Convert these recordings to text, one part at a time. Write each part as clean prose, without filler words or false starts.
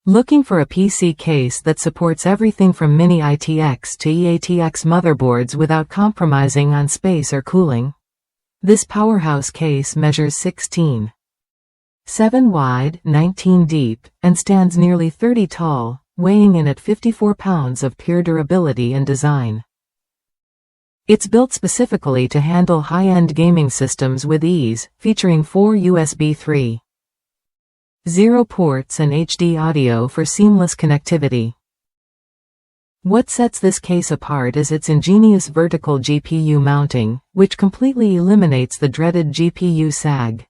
Looking for a PC case that supports everything from Mini ITX to E ATX motherboards without compromising on space or cooling? This powerhouse case measures 16.7 wide, 19 deep, and stands nearly 30 tall, weighing in at 54 pounds of pure durability and design. It's built specifically to handle high-end gaming systems with ease, featuring 4 USB 3.0 ports and HD audio for seamless connectivity. What sets this case apart is its ingenious vertical GPU mounting, which completely eliminates the dreaded GPU sag.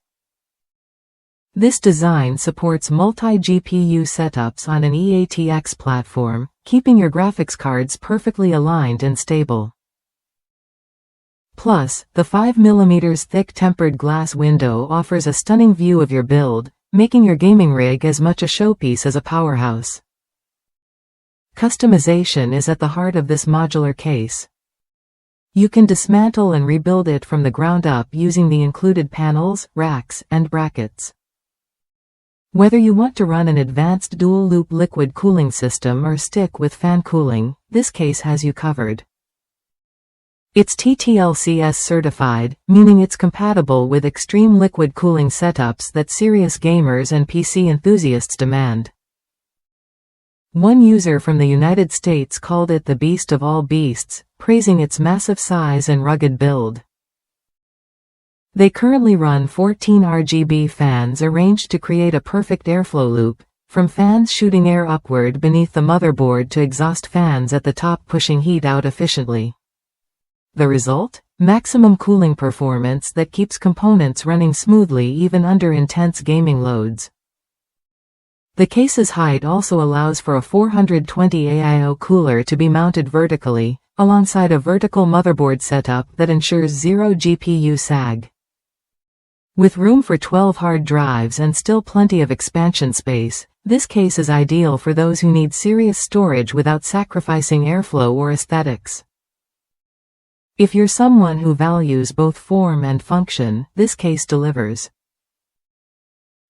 This design supports multi-GPU setups on an E ATX platform, keeping your graphics cards perfectly aligned and stable. Plus, the 5mm thick tempered glass window offers a stunning view of your build, making your gaming rig as much a showpiece as a powerhouse. Customization is at the heart of this modular case. You can dismantle and rebuild it from the ground up using the included panels, racks, and brackets. Whether you want to run an advanced dual-loop liquid cooling system or stick with fan cooling, this case has you covered. It's TTLCS certified, meaning it's compatible with extreme liquid cooling setups that serious gamers and PC enthusiasts demand. One user from the United States called it the beast of all beasts, praising its massive size and rugged build. They currently run 14 RGB fans arranged to create a perfect airflow loop, from fans shooting air upward beneath the motherboard to exhaust fans at the top pushing heat out efficiently. The result? Maximum cooling performance that keeps components running smoothly even under intense gaming loads. The case's height also allows for a 420 AIO cooler to be mounted vertically, alongside a vertical motherboard setup that ensures zero GPU sag. With room for 12 hard drives and still plenty of expansion space, this case is ideal for those who need serious storage without sacrificing airflow or aesthetics. If you're someone who values both form and function, this case delivers.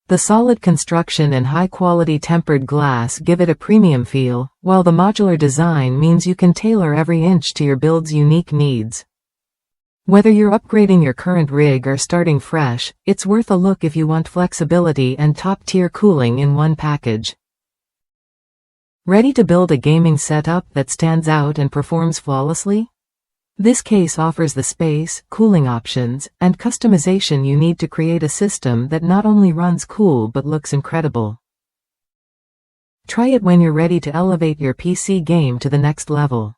The solid construction and high-quality tempered glass give it a premium feel, while the modular design means you can tailor every inch to your build's unique needs. Whether you're upgrading your current rig or starting fresh, it's worth a look if you want flexibility and top-tier cooling in one package. Ready to build a gaming setup that stands out and performs flawlessly? This case offers the space, cooling options, and customization you need to create a system that not only runs cool but looks incredible. Try it when you're ready to elevate your PC game to the next level.